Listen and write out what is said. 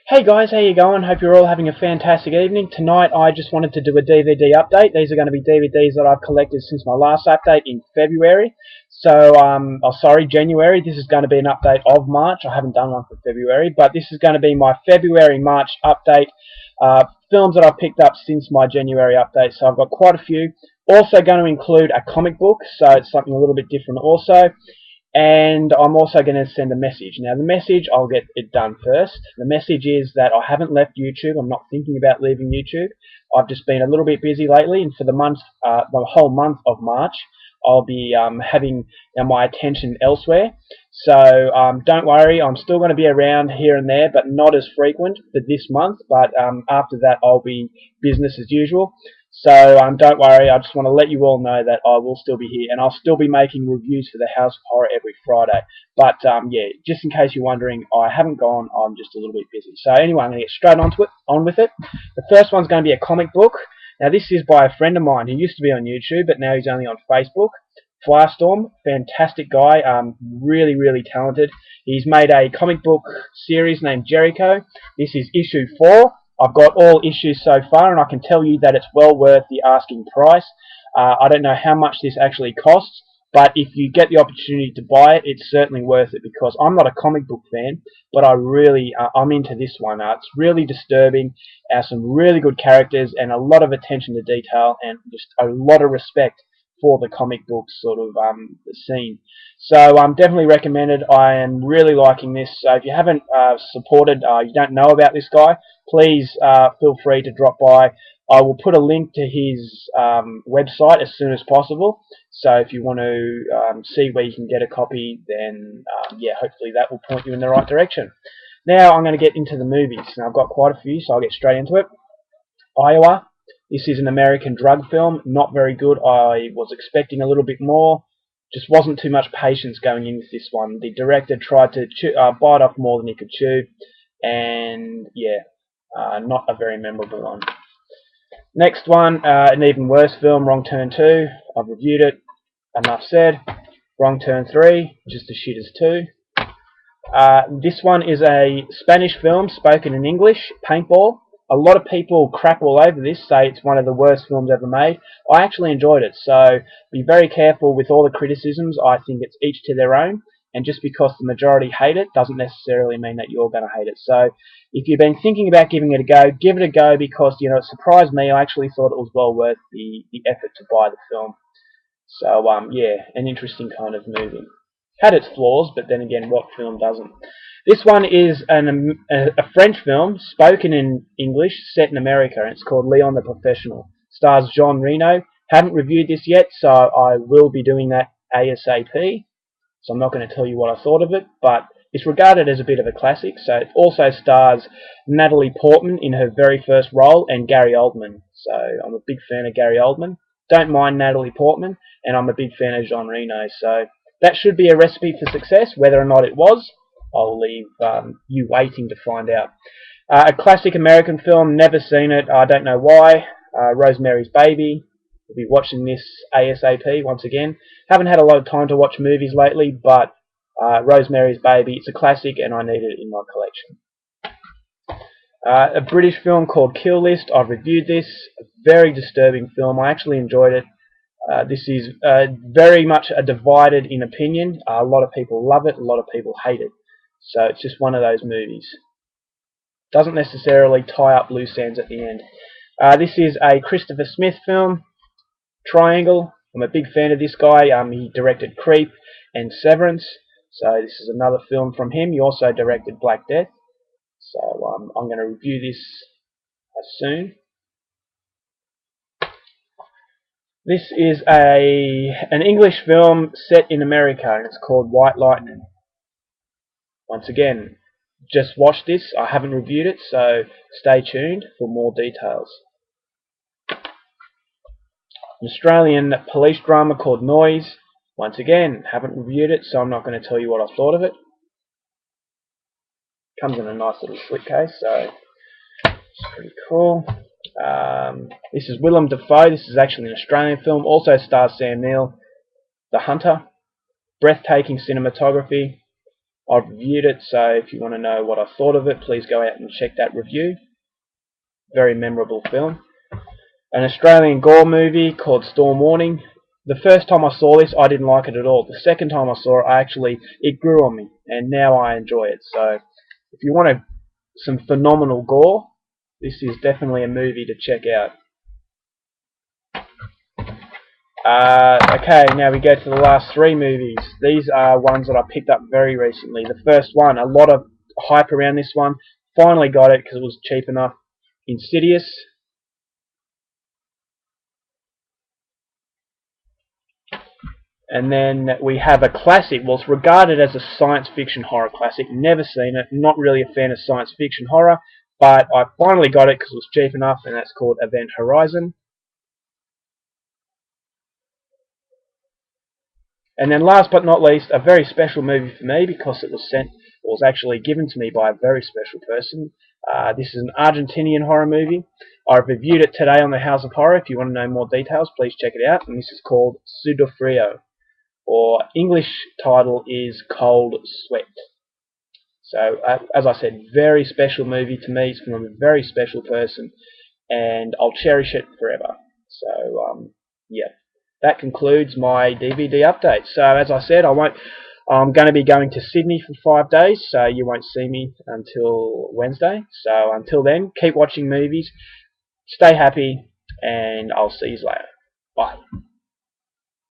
Hey guys, how you going? Hope you're all having a fantastic evening. Tonight I just wanted to do a DVD update. These are going to be DVDs that I've collected since my last update in February. January. This is going to be an update of March. I haven't done one for February, but this is going to be my February-March update. Films that I've picked up since my January update, so I've got quite a few. Also going to include a comic book, so it's something a little bit different also. And I'm also going to send a message. Now the message, I'll get it done first. The message is that I haven't left YouTube. I'm not thinking about leaving YouTube. I've just been a little bit busy lately, and for the whole month of March, I'll be having my attention elsewhere. So don't worry, I'm still going to be around here and there, but not as frequent for this month. But after that, I'll be business as usual. So don't worry, I just want to let you all know that I will still be here, and I'll still be making reviews for the House of Horror every Friday. But yeah, just in case you're wondering, I haven't gone, I'm just a little bit busy. So anyway, I'm going to get straight on with it. The first one's going to be a comic book. Now this is by a friend of mine who used to be on YouTube, but now he's only on Facebook. Firestorm, fantastic guy, really, really talented. He's made a comic book series named Jericho. This is issue 4. I've got all issues so far, and I can tell you that it's well worth the asking price. I don't know how much this actually costs, but if you get the opportunity to buy it, it's certainly worth it, because I'm not a comic book fan, but I'm into this one. It's really disturbing, some really good characters, and a lot of attention to detail, and just a lot of respect for the comic book sort of scene. So definitely recommended. I am really liking this. So if you haven't supported, you don't know about this guy, please feel free to drop by. I will put a link to his website as soon as possible. So if you want to see where you can get a copy, then yeah, hopefully that will point you in the right direction. Now I'm going to get into the movies. Now I've got quite a few, so I'll get straight into it. Iowa. This is an American drug film. Not very good. I was expecting a little bit more. Just wasn't too much patience going into this one. The director tried to bite off more than he could chew, and yeah, not a very memorable one. Next one, an even worse film, Wrong Turn 2. I've reviewed it. Enough said. Wrong Turn 3, just as shit as 2. This one is a Spanish film spoken in English, Paintball. A lot of people crap all over this, say it's one of the worst films ever made. I actually enjoyed it, so be very careful with all the criticisms. I think it's each to their own, and just because the majority hate it doesn't necessarily mean that you're going to hate it. So if you've been thinking about giving it a go, give it a go, because it surprised me. I actually thought it was well worth the effort to buy the film. So yeah, an interesting kind of movie. Had its flaws, but then again, what film doesn't? This one is a French film, spoken in English, set in America, and it's called Leon the Professional. Stars Jean Reno. Haven't reviewed this yet, so I will be doing that ASAP. So I'm not going to tell you what I thought of it, but it's regarded as a bit of a classic. So it also stars Natalie Portman in her very first role, and Gary Oldman. So I'm a big fan of Gary Oldman. Don't mind Natalie Portman, and I'm a big fan of Jean Reno. So that should be a recipe for success. Whether or not it was, I'll leave you waiting to find out. A classic American film, never seen it, I don't know why. Rosemary's Baby. We'll be watching this ASAP once again. Haven't had a lot of time to watch movies lately, but Rosemary's Baby, it's a classic and I need it in my collection. A British film called Kill List. I've reviewed this. A very disturbing film. I actually enjoyed it. This is very much a divided in opinion. A lot of people love it, a lot of people hate it. So it's just one of those movies. Doesn't necessarily tie up loose ends at the end. This is a Christopher Smith film, Triangle. I'm a big fan of this guy. He directed Creep and Severance. So this is another film from him. He also directed Black Death. So I'm going to review this soon. This is an English film set in America, and it's called White Lightning. Once again, just watch this. I haven't reviewed it, so stay tuned for more details. An Australian police drama called Noise. Once again, haven't reviewed it, so I'm not going to tell you what I thought of it. Comes in a nice little slipcase, so it's pretty cool. This is Willem Dafoe. This is actually an Australian film. Also stars Sam Neill. The Hunter. Breathtaking cinematography. I've reviewed it, so if you want to know what I thought of it, please go out and check that review. Very memorable film. An Australian gore movie called Storm Warning. The first time I saw this, I didn't like it at all. The second time I saw it, it grew on me, and now I enjoy it. So, if you want some phenomenal gore, this is definitely a movie to check out. Okay, now we go to the last three movies. These are ones that I picked up very recently. The first one, a lot of hype around this one. Finally got it because it was cheap enough. Insidious. And then we have a classic. Well, it's regarded as a science fiction horror classic. Never seen it. Not really a fan of science fiction horror. But I finally got it because it was cheap enough, and that's called Event Horizon. And then last but not least, a very special movie for me because it was actually given to me by a very special person. This is an Argentinian horror movie. I've reviewed it today on the House of Horror. If you want to know more details, please check it out. And this is called Sudofrio, or English title is Cold Sweat. So, as I said, very special movie to me. It's from a very special person, and I'll cherish it forever. So, yeah. That concludes my DVD update. So as I said, I'm going to be going to Sydney for 5 days, so you won't see me until Wednesday. So until then, keep watching movies, stay happy, and I'll see you later. Bye.